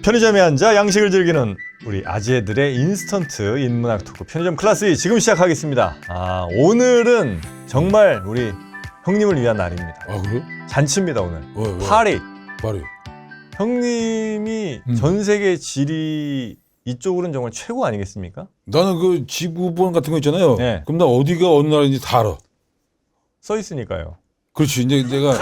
편의점에 앉아 양식을 즐기는 우리 아재들의 인스턴트 인문학 토크 편의점 클래스 지금 시작하겠습니다. 오늘은 정말 우리 형님을 위한 날입니다. 그래요? 잔치입니다 오늘. 왜? 파리. 파리. 형님이 전 세계 지리 이쪽으로는 정말 최고 아니겠습니까? 나는 그 지구본 같은 거 있잖아요. 네. 그럼 나 어디가 어느 나라인지 다 알아. 써 있으니까요. 그렇지. 이제 내가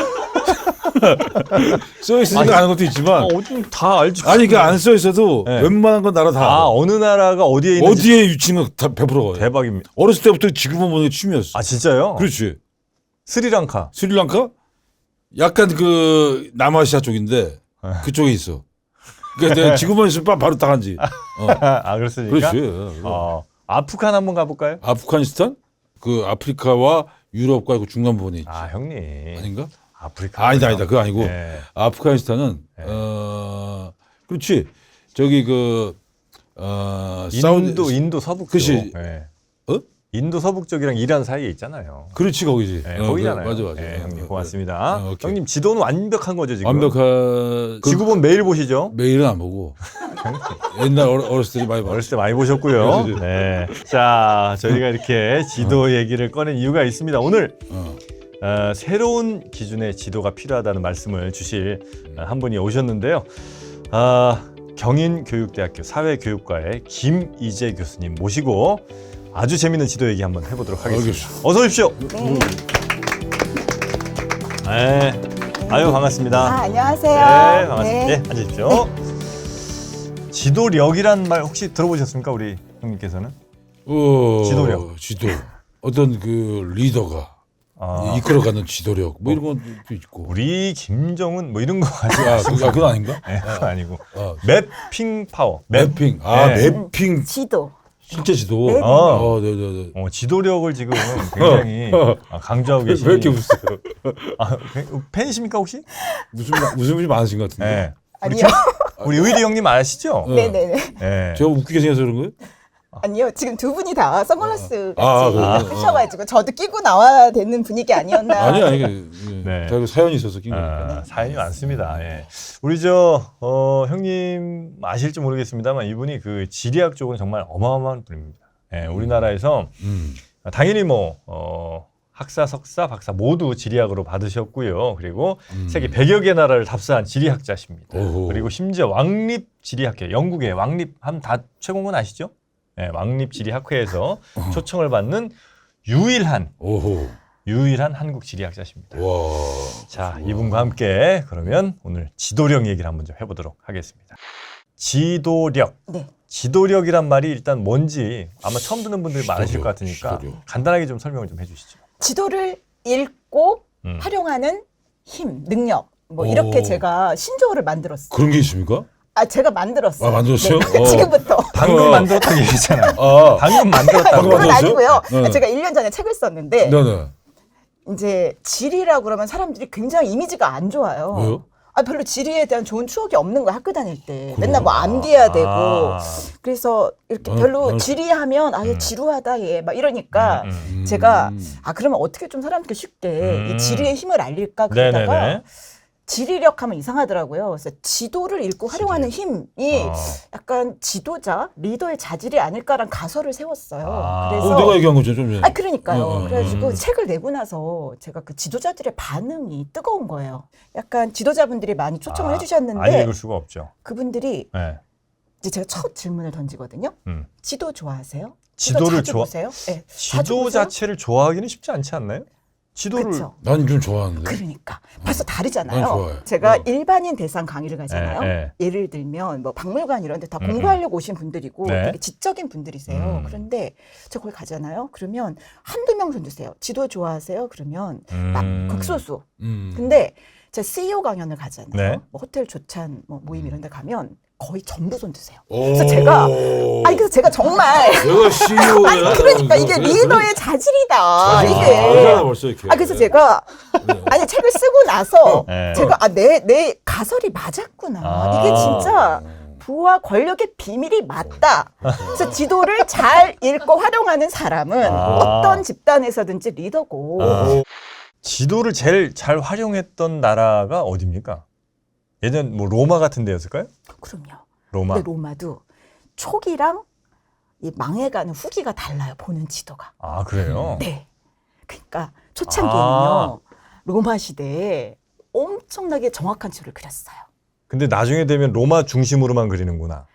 써 있으니까 아는 것도 있지만 어좀 다 알지. 아니 이게 안 써 있어도 네. 웬만한 건 나라 다 알아. 어느 나라가 어디에 있는지 어디에 위치인 거 다 100%가 대박입니다. 어렸을 때부터 지구본 보는 게 취미였어. 진짜요? 그렇지. 스리랑카. 스리랑카? 약간 그 남아시아 쪽인데 그쪽에 있어. 그러니까 내가 지구본 있으면 바로 딱 한지. 그렇습니까? 그렇지. 아프간 한번 가볼까요? 아프가니스탄? 그 아프리카와 유럽과 그 중간 부분에 있지. 형님. 아닌가? 아프리카. 아니다. 그거 아니고. 네. 아프가니스탄은, 네. 그렇지. 저기 인도 서북쪽. 그치. 네. 어? 인도 서북쪽이랑 이란 사이에 있잖아요. 그렇지, 거기지. 네, 거기잖아요. 맞아. 네, 형님 고맙습니다. 오케이. 형님 지도는 완벽한 거죠 지금? 지구본 매일 보시죠? 매일은 안 보고. 옛날 어렸을 때 많이 봤어. 어렸을 때 많이 보셨고요. 그렇지. 네. 자, 저희가 이렇게 지도 얘기를 꺼낸 이유가 있습니다. 오늘 새로운 기준의 지도가 필요하다는 말씀을 주실 한 분이 오셨는데요. 경인교육대학교 사회교육과의 김이재 교수님 모시고 아주 재밌는 지도 얘기 한번 해보도록 하겠습니다. 알겠습니다. 어서 오십시오. 네. 아유 반갑습니다. 안녕하세요. 네, 반갑습니다. 네, 앉으십시오. 지도력이란 말 혹시 들어보셨습니까, 우리 형님께서는? 지도력. 지도. 어떤 그 리더가 이끌어가는 지도력. 뭐 이런 것도 있고. 우리 김정은 뭐 이런 거 가지고 그건 아닌가? 네, 그건 아니고 매핑 파워. 매핑. 네. 매핑. 지도. 실제 지도. 네. 네. 지도력을 지금 굉장히 강조하고 계시는. 왜 이렇게 웃어요? 팬이십니까 혹시? 웃음이 많으신 것 같은데. 네. 아니요. 우리 의리 형님 아시죠? 네네네. 네. 제가 웃기게 생겨서 그런 거예요? 아니요. 지금 두 분이 다 선글라스 그래요? 같이 크셔가지고 저도 끼고 나와야 되는 분위기 아니었나. 아니. 네. 다 사연이 있어서 낀 거니까. 사연이 많습니다. 예. 우리 형님 아실지 모르겠습니다만 이분이 그 지리학 쪽은 정말 어마어마한 분입니다. 예, 우리나라에서 당연히 학사, 석사, 박사 모두 지리학으로 받으셨고요. 그리고 세계 100여 개 나라를 답사한 지리학자십니다. 오호. 그리고 심지어 왕립 지리학회, 영국의 왕립 하면 다 최고는 아시죠? 예, 왕립 지리학회에서 초청을 받는 유일한 한국 지리학자십니다. 와. 자, 이분과 함께 그러면 오늘 지도력 얘기를 한번 좀 해보도록 하겠습니다. 지도력. 네. 지도력이란 말이 일단 뭔지 아마 처음 듣는 분들이 많으실 것 같으니까 지도력. 간단하게 좀 설명을 좀 해주시죠. 지도를 읽고 활용하는 힘, 능력. 이렇게 제가 신조어를 만들었어요. 그런 게 있습니까? 제가 만들었어요. 만들었어요? 네. 지금부터. 방금 만들었던 얘기잖아요. 방금 만들었다고. 방금 그건 만들었어요? 아니고요. 네. 제가 1년 전에 책을 썼는데 네네. 이제 지리라고 그러면 사람들이 굉장히 이미지가 안 좋아요. 왜요? 별로 지리에 대한 좋은 추억이 없는 거야, 학교 다닐 때. 맨날 암기해야 되고. 그래서 이렇게 별로 지리하면 얘 지루하다 얘 막 이러니까 제가 그러면 어떻게 좀 사람들께 쉽게 이 지리의 힘을 알릴까 그러다가 네네네. 지리력 하면 이상하더라고요. 그래서 지도를 읽고 활용하는 힘이 약간 지도자, 리더의 자질이 아닐까라는 가설을 세웠어요. 그래서 내가 얘기한 거죠, 좀 전에. 그러니까요. 그래가지고 책을 내고 나서 제가 그 지도자들의 반응이 뜨거운 거예요. 약간 지도자분들이 많이 초청을 안 해주셨는데 읽을 수가 없죠. 그분들이 네. 이제 제가 첫 질문을 던지거든요. 지도 좋아하세요? 지도를 자주 보세요? 네. 자주 지도 보세요? 자체를 좋아하기는 쉽지 않지 않나요? 지도를 그쵸? 난 좀 좋아하는데. 그러니까 벌써 다르잖아요. 난 좋아해. 제가 일반인 대상 강의를 가잖아요. 네. 예를 들면 박물관 이런 데 다 공부하려고 오신 분들이고 네. 되게 지적인 분들이세요. 그런데 제가 거기 가잖아요. 그러면 한두 명 손주세요. 지도 좋아하세요? 그러면 막 극소수. 근데 제가 CEO 강연을 가잖아요. 네. 호텔 조찬 모임 이런 데 가면 거의 전부 손드세요. 그래서 제가 정말 내가 CEO야. 그러니까 이게 리더의 자질이다. 이게. 벌써 이렇게. 그래서 제가 책을 쓰고 나서 네. 제가 내 가설이 맞았구나. 이게 진짜 부와 권력의 비밀이 맞다. 그래서 지도를 잘 읽고 활용하는 사람은 어떤 집단에서든지 리더고. 지도를 제일 잘 활용했던 나라가 어디입니까? 예전 뭐 로마 같은 데였을까요? 그럼요. 로마. 근데 로마도 초기랑 이 망해가는 후기가 달라요. 보는 지도가. 아, 그래요? 네. 그러니까 초창기에는요. 로마 시대에 엄청나게 정확한 지도를 그렸어요. 근데 나중에 되면 로마 중심으로만 그리는구나.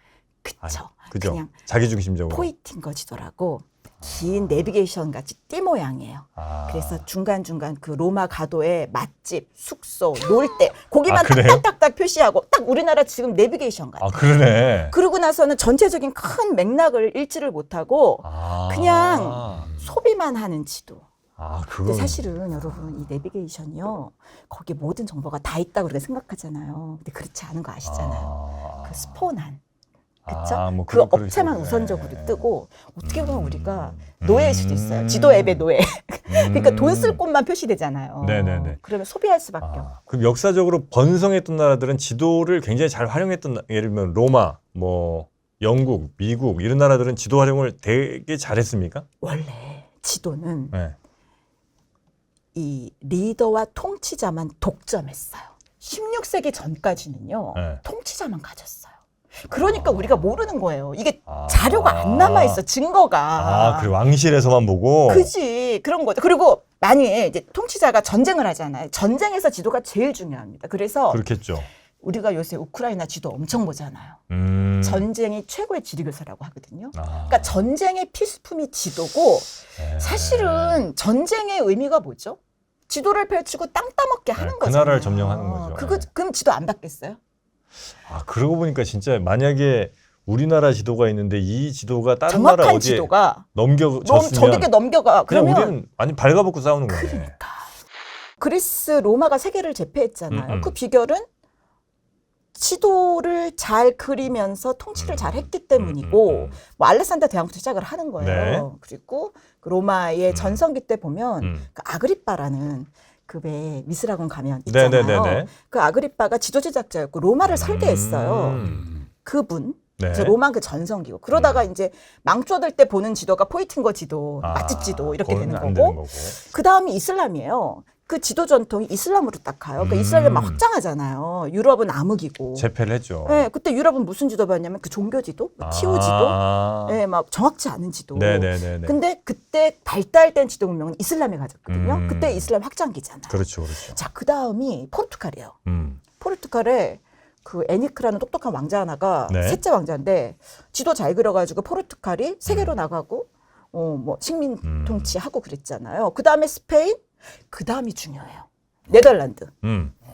그쵸. 그죠? 그냥 자기 중심적으로. 포이팅거 지도라고 긴 내비게이션 같이 띠 모양이에요. 아. 그래서 중간중간 그 로마 가도에 맛집, 숙소, 놀 때 거기만 아, 그래요? 딱딱딱딱 표시하고 딱 우리나라 지금 내비게이션 같아요. 아, 그러네. 그러고 나서는 전체적인 큰 맥락을 읽지를 못하고 아. 그냥 소비만 하는 지도. 아, 근데 그건 사실은 여러분 이 내비게이션이요. 거기 모든 정보가 다 있다고 우리가 생각하잖아요. 근데 그렇지 않은 거 아시잖아요. 그 스폰한. 그쵸? 뭐 그 업체만 우선적으로 뜨고 어떻게 보면 우리가 음. 노예일 수도 있어요. 지도 앱의 노예. 그러니까 돈 쓸 곳만 표시되잖아요. 네네네. 그러면 소비할 수밖에 없고. 그럼 역사적으로 번성했던 나라들은 지도를 굉장히 잘 활용했던 예를 들면 로마, 뭐 영국, 미국 이런 나라들은 지도 활용을 되게 잘했습니까? 원래 지도는 네. 이 리더와 통치자만 독점했어요. 16세기 전까지는요. 네. 통치자만 가졌어요. 그러니까 우리가 모르는 거예요. 이게 아. 자료가 안 남아있어, 증거가. 아, 그래 왕실에서만 보고. 그지. 그런 거죠. 그리고 만약에 이제 통치자가 전쟁을 하잖아요. 전쟁에서 지도가 제일 중요합니다. 그래서 그렇겠죠. 우리가 요새 우크라이나 지도 엄청 보잖아요. 전쟁이 최고의 지리교사라고 하거든요. 그러니까 전쟁의 필수품이 지도고 사실은 전쟁의 의미가 뭐죠? 지도를 펼치고 땅 따먹게 하는 그 거잖아요. 나라를 점령하는 거죠. 그럼 지도 안 받겠어요? 아, 그러고 보니까 진짜 만약에 우리나라 지도가 있는데 이 지도가 다른 나라 정확한 어디에 지도가 넘겨졌으면 저렇게 넘겨가. 그냥 그러면 우리는 완전 발가벗고 싸우는 거네. 그러니까 그리스 로마가 세계를 제패했잖아요. 음. 그 비결은 지도를 잘 그리면서 통치를 잘 했기 때문이고 뭐 알렉산더 대왕부터 시작을 하는 거예요. 네. 그리고 그 로마의 전성기 때 보면 그 아그리빠라는 그 왜 미스라곤 가면 있잖아요. 네네네네. 그 아그리빠가 지도 제작자였고 로마를 설계했어요. 그분. 네. 그래서 로마 그 전성기고 그러다가 이제 망조들 때 보는 지도가 포이팅거 지도, 맛집 지도 이렇게 그건 되는 안 거고 그 다음이 이슬람이에요. 그 지도 전통이 이슬람으로 딱 가요. 그러니까 이스라엘을 막 확장하잖아요. 유럽은 암흑이고. 재패를 했죠. 네, 그때 유럽은 무슨 지도 봤냐면 그 종교 지도, 티오 지도, 네, 막 정확치 않은 지도. 네네네. 근데 그때 발달된 지도 문명은 이슬람이 가졌거든요. 그때 이슬람 확장기잖아요. 그렇죠, 그렇죠. 자, 그 다음이 포르투갈이에요. 음. 포르투갈에 그 에니크라는 똑똑한 왕자 하나가 네. 셋째 왕자인데 지도 잘 그려가지고 포르투갈이 세계로 나가고 뭐 식민 통치하고 그랬잖아요. 그 다음에 스페인, 그 다음이 중요해요. 네덜란드.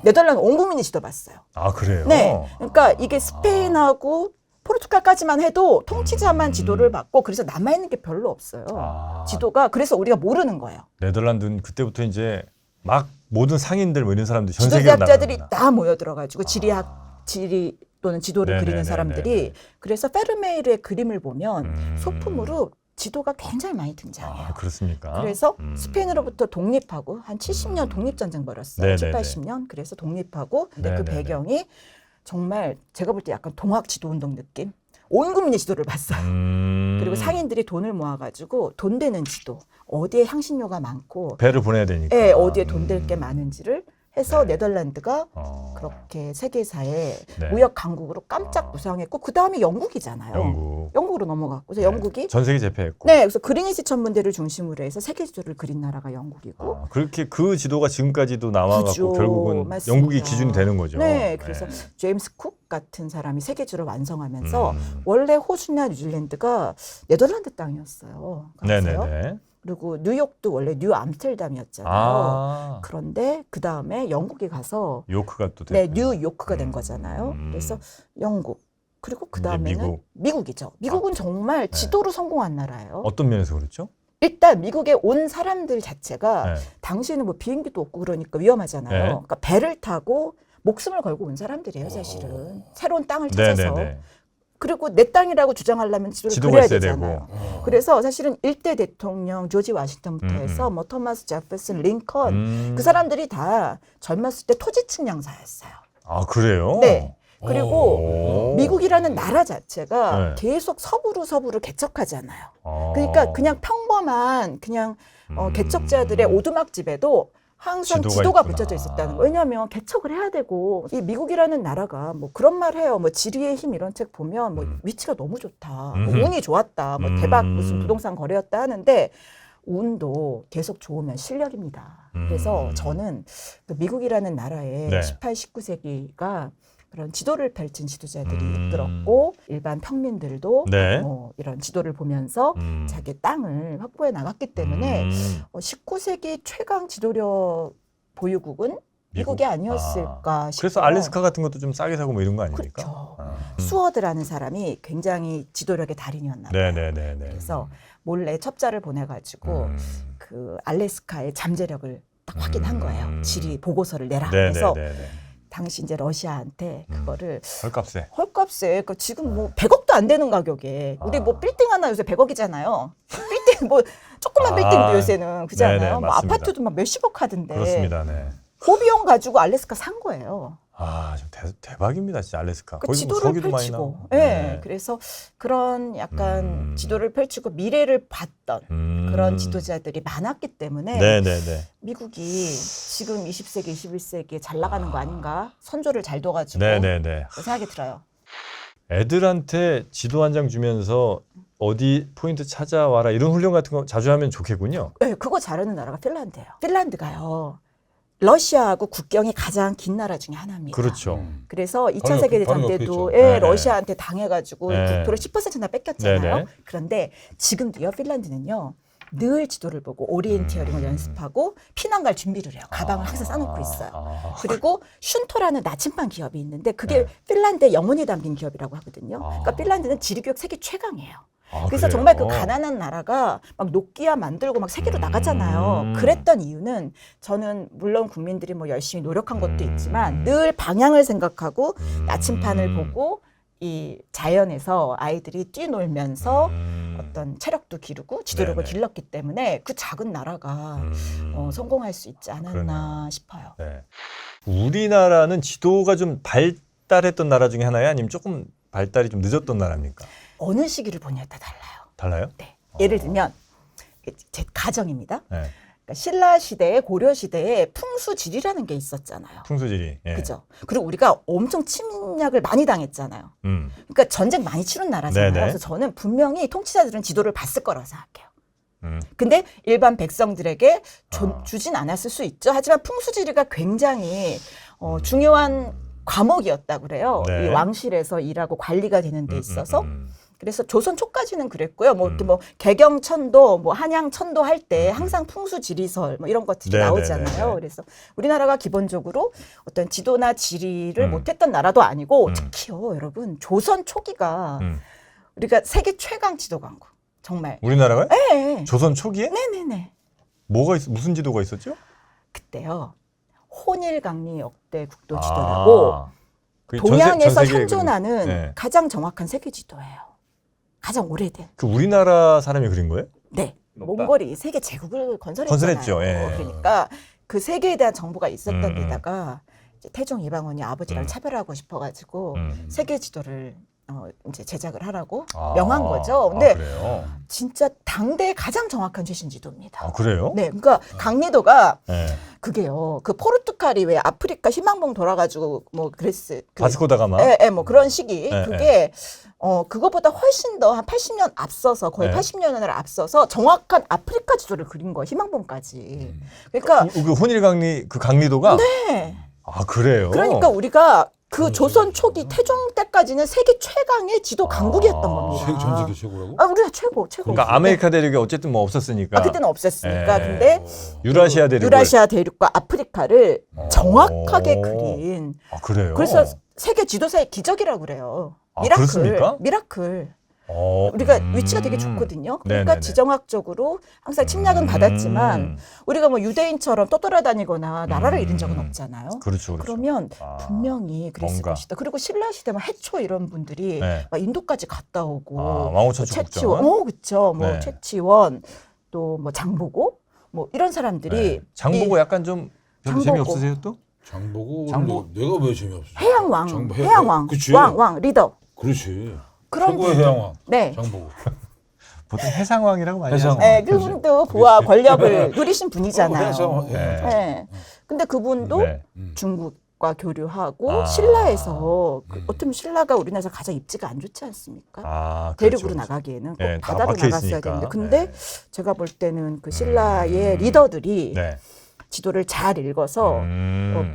네덜란드 온 국민이 지도 봤어요. 아, 그래요? 네. 그러니까 이게 스페인하고 포르투갈까지만 해도 통치자만 지도를 받고 그래서 남아있는 게 별로 없어요. 지도가. 그래서 우리가 모르는 거예요. 네덜란드는 그때부터 이제 막 모든 상인들 뭐 이런 사람들이 전 세계로 지도자들이 나가는구나. 다 모여들어가지고 지리 또는 지도를 네네네네네. 그리는 사람들이 그래서 페르메이르의 그림을 보면 소품으로 지도가 굉장히 많이 등장해요. 아, 그렇습니까? 그래서 스페인으로부터 독립하고 한 70년 독립전쟁 벌였어요. 네네네. 7, 80년. 그래서 독립하고 근데 그 네네네. 배경이 정말 제가 볼 때 약간 동학 지도운동 느낌? 온 국민의 지도를 봤어요. 그리고 상인들이 돈을 모아가지고 돈 되는 지도, 어디에 향신료가 많고 배를 보내야 되니까. 예, 어디에 돈 될 게 많은지를 해서 네덜란드가 어. 그렇게 세계사의 네. 무역 강국으로 깜짝 부상했고 그 다음이 영국이잖아요. 영국으로 넘어갔고 그래서 영국이 전 세계 제패했고. 네, 그래서 그리니치 천문대를 중심으로 해서 세계 지도를 그린 나라가 영국이고. 그렇게 그 지도가 지금까지도 남아갖고 그죠. 결국은 맞습니다. 영국이 기준이 되는 거죠. 네, 그래서 제임스 쿡 같은 사람이 세계 지도를 완성하면서 음. 원래 호주나 뉴질랜드가 네덜란드 땅이었어요. 아세요? 네네네. 그리고 뉴욕도 원래 뉴 암스테르담이었잖아요. 아, 그런데 그 다음에 영국에 가서 요크가 또 네, 됐고. 뉴요크가 된 거잖아요. 그래서 영국 그리고 그 이제 다음에는 미국이죠. 미국은 정말 지도로 성공한 나라예요. 어떤 면에서 그렇죠? 일단 미국에 온 사람들 자체가 네. 당시에는 뭐 비행기도 없고 그러니까 위험하잖아요. 네. 그러니까 배를 타고 목숨을 걸고 온 사람들이에요, 사실은. 새로운 땅을 찾아서. 네네네. 그리고 내 땅이라고 주장하려면 지도를 지도가 그려야 있어야 되잖아요. 되고. 그래서 사실은 일대 대통령 조지 와싱턴부터 해서 뭐 토마스 제퍼슨, 링컨 그 사람들이 다 젊었을 때 토지층 양사였어요. 아, 그래요? 네. 그리고 오. 미국이라는 나라 자체가 네. 계속 서부로 개척하잖아요. 아. 그러니까 그냥 평범한 그냥 개척자들의 오두막집에도 항상 지도가 지도가 있구나. 붙여져 있었다는 거예요. 왜냐하면 개척을 해야 되고 이 미국이라는 나라가 뭐 그런 말 해요. 뭐 지리의 힘 이런 책 보면 뭐 위치가 너무 좋다. 뭐 운이 좋았다. 뭐 대박 무슨 부동산 거래였다 하는데 운도 계속 좋으면 실력입니다. 그래서 저는 그 미국이라는 나라에 네. 18, 19세기가 그런 지도를 펼친 지도자들이 이끌었고 일반 평민들도 네. 뭐 이런 지도를 보면서 자기 땅을 확보해 나갔기 때문에 19세기 최강 지도력 보유국은 미국이 아니었을까 싶어요. 그래서 알래스카 같은 것도 좀 싸게 사고 뭐 이런 거 아닙니까? 그렇죠. 아. 수어드라는 사람이 굉장히 지도력의 달인이었나 봐요. 네네네. 그래서 몰래 첩자를 보내가지고 그 알래스카의 잠재력을 딱 확인한 거예요. 지리 보고서를 내라. 그래서 네네네. 당시 이제 러시아한테 그거를 헐값에. 헐값에 그 지금 뭐 100억도 안 되는 가격에 우리 뭐 빌딩 하나 요새 100억이잖아요. 빌딩 뭐 조그만 빌딩도 요새는 그잖아요. 네네, 뭐 맞습니다. 아파트도 막 몇십억 하던데. 그렇습니다. 네. 그 비용 가지고 알래스카 산 거예요. 아, 좀 대박입니다, 진짜 알래스카. 그 거기 지도를 석유도 많이 펼치고, 나오고. 네. 그래서 그런 약간 지도를 펼치고 미래를 봤던 그런 지도자들이 많았기 때문에 네네네. 미국이 지금 20세기, 21세기에 잘 나가는 거 아닌가? 선조를 잘 둬가지고 네네네. 그 생각이 들어요. 애들한테 지도 한 장 주면서 어디 포인트 찾아와라 이런 훈련 같은 거 자주 하면 좋겠군요. 네, 그거 잘하는 나라가 핀란드예요. 핀란드가요. 러시아하고 국경이 가장 긴 나라 중에 하나입니다. 그렇죠. 그래서 2차 바로 세계대전 옆에 때도 있죠. 예, 네네. 러시아한테 당해가지고 네. 국토를 10%나 뺏겼잖아요. 네네. 그런데 지금도요, 핀란드는요. 늘 지도를 보고 오리엔티어링을 연습하고 피난 갈 준비를 해요. 가방을 항상 싸놓고 있어요. 그리고 슌토라는 나침반 기업이 있는데 그게 네. 핀란드의 영혼이 담긴 기업이라고 하거든요. 그러니까 핀란드는 지리교육 세계 최강이에요. 그래서 그래요? 정말 그 가난한 나라가 막 노키아 만들고 막 세계로 나가잖아요. 그랬던 이유는 저는 물론 국민들이 뭐 열심히 노력한 것도 있지만 늘 방향을 생각하고 나침판을 보고 이 자연에서 아이들이 뛰놀면서 어떤 체력도 기르고 지도력을 네네. 길렀기 때문에 그 작은 나라가 성공할 수 있지 않았나 그러네요. 싶어요. 네. 우리나라는 지도가 좀 발달했던 나라 중에 하나예요? 아니면 조금 발달이 좀 늦었던 나라입니까? 어느 시기를 보냐에 따라 달라요. 달라요? 네. 예를 들면 제 가정입니다. 네. 그러니까 신라 시대에 고려 시대에 풍수지리라는 게 있었잖아요. 풍수지리. 예. 그죠? 그리고 우리가 엄청 침략을 많이 당했잖아요. 음. 그러니까 전쟁 많이 치른 나라잖아요. 네네. 그래서 저는 분명히 통치자들은 지도를 봤을 거라고 생각해요. 음. 근데 일반 백성들에게 아. 주진 않았을 수 있죠. 하지만 풍수지리가 굉장히 중요한 과목이었다고 그래요. 네. 이 왕실에서 일하고 관리가 되는 데 있어서. 그래서 조선 초까지는 그랬고요. 뭐 이렇게 뭐 개경천도, 뭐 한양천도 할 때 항상 풍수지리설 뭐 이런 것들이 네네네네. 나오잖아요. 그래서 우리나라가 기본적으로 어떤 지도나 지리를 못했던 나라도 아니고 특히요, 여러분 조선 초기가 우리가 세계 최강 지도 강국 정말. 우리나라가요? 네. 조선 초기에? 네네네. 무슨 지도가 있었죠? 그때요. 혼일강리 역대 국도 지도라고 그 동양에서 전 세계 현존하는 네. 가장 정확한 세계 지도예요. 가장 오래된. 그 우리나라 사람이 그린 거예요? 네. 몽골이 세계 제국을 건설했잖아요. 건설했죠, 예. 그러니까 그 세계에 대한 정보가 있었던 데다가 이제 태종 이방원이 아버지랑 차별하고 싶어가지고 세계 지도를 이제 제작을 하라고 명한 거죠. 근데 그래요? 진짜 당대에 가장 정확한 최신 지도입니다. 아, 그래요? 네, 그러니까 강리도가 네. 그게요. 그 포르투갈이 왜 아프리카 희망봉 돌아가지고 뭐 그레스 바스코다가마. 뭐 그런 시기 예, 그게 그거보다 훨씬 더 한 80년 앞서서 거의 예. 80년을 앞서서 정확한 아프리카 지도를 그린 거예요. 희망봉까지. 그러니까 그 혼일강리 그 강리도가. 네. 아, 그래요? 그러니까 우리가 그 조선 초기 태종 때까지는 세계 최강의 지도 강국이었던 겁니다. 전 세계 최고라고? 아, 우리가 최고. 그러니까 아메리카 대륙이 어쨌든 뭐 없었으니까. 아, 그때는 없었으니까. 예. 근데 유라시아 대륙을. 유라시아 대륙과 아프리카를 정확하게 그린. 아, 그래요? 그래서 세계 지도사의 기적이라고 그래요. 아, 미라클. 그렇습니까? 미라클. 우리가 위치가 되게 좋거든요. 그러니까 네네네. 지정학적으로 항상 침략은 받았지만 우리가 뭐 유대인처럼 떠돌아다니거나 나라를 잃은 적은 없잖아요. 그렇죠, 그렇죠. 그러면 아, 분명히 그랬을 뭔가. 것이다. 그리고 신라 시대 막 해초 이런 분들이 네. 막 인도까지 갔다 오고 왕호천축 최치원, 국정원. 그렇죠. 뭐 네. 최치원 또 뭐 장보고 뭐 이런 사람들이 네. 장보고 약간 좀 별로 장보고. 재미없으세요 또? 장보고 내가 왜 재미없어? 해양왕, 해양왕. 그치. 왕 리더. 그렇지. 그런 최고의 분들. 해양왕. 네. 장보고. 보통 해상왕이라고 많이 해상왕. 하잖아요. 네, 그분도 부와 권력을 누리신 분이잖아요. 해서, 예. 네. 네. 근데 그분도 네. 중국과 교류하고 아. 신라에서 어쩌면 신라가 우리나라에서 가장 입지가 안 좋지 않습니까? 아, 대륙으로 그렇죠. 나가기에는 꼭 네, 다 바다로 막혀 나갔어야 있으니까. 되는데 근데 네. 제가 볼 때는 그 신라의 리더들이 네. 지도를 잘 읽어서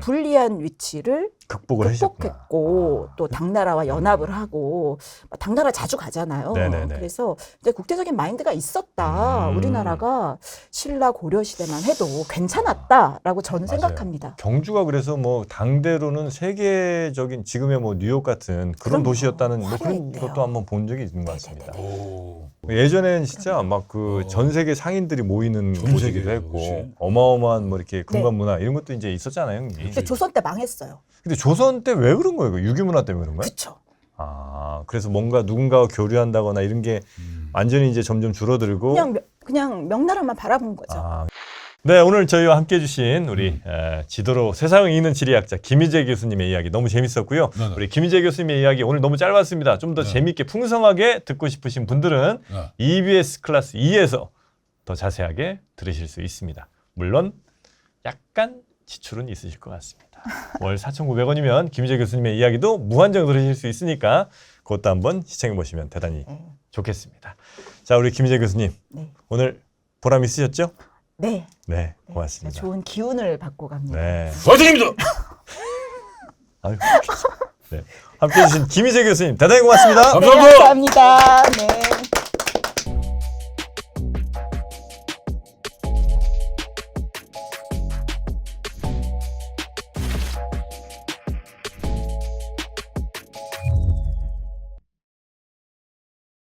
불리한 위치를 극복을 하셨구나. 극복했고 또 당나라와 연합을 하고 당나라 자주 가잖아요. 네네네. 그래서 이제 국제적인 마인드가 있었다. 우리나라가 신라 고려 시대만 해도 괜찮았다라고 저는 맞아요. 생각합니다. 경주가 그래서 뭐 당대로는 세계적인 지금의 뭐 뉴욕 같은 그런 그럼요. 도시였다는 뭐 그런 화려했대요. 것도 한번 본 적이 있는 것 같습니다. 오. 예전에는 진짜 막 그 전 세계 상인들이 모이는 전 곳이기도 세계, 했고 그렇지. 어마어마한 뭐 이렇게 금관 문화 이런 것도 이제 있었잖아요, 형님. 근데 조선 때 망했어요. 근데 조선 때 왜 그런 거예요? 그 유교 문화 때문에 그런 거예요? 그렇죠. 아, 그래서 뭔가 누군가와 교류한다거나 이런 게 완전히 이제 점점 줄어들고. 그냥 명나라만 바라본 거죠. 아. 네, 오늘 저희와 함께 해주신 우리 지도로 세상을 읽는 지리학자 김희재 교수님의 이야기 너무 재밌었고요. 네네. 우리 김희재 교수님의 이야기 오늘 너무 짧았습니다. 좀 더 재밌게 풍성하게 듣고 싶으신 분들은 네. EBS 클래스 2에서 더 자세하게 들으실 수 있습니다. 물론 약간 지출은 있으실 것 같습니다. 월 4,900원이면 김희재 교수님의 이야기도 무한정 들으실 수 있으니까 그것도 한번 시청해 보시면 대단히 좋겠습니다. 자, 우리 김희재 교수님 네. 오늘 보람 있으셨죠? 네. 네, 고맙습니다. 좋은 기운을 받고 갑니다. 네. 화이팅입니다. 아유, 네. 함께 해주신 김희재 교수님 대단히 고맙습니다. 감사합니다. 네, 감사합니다. 네.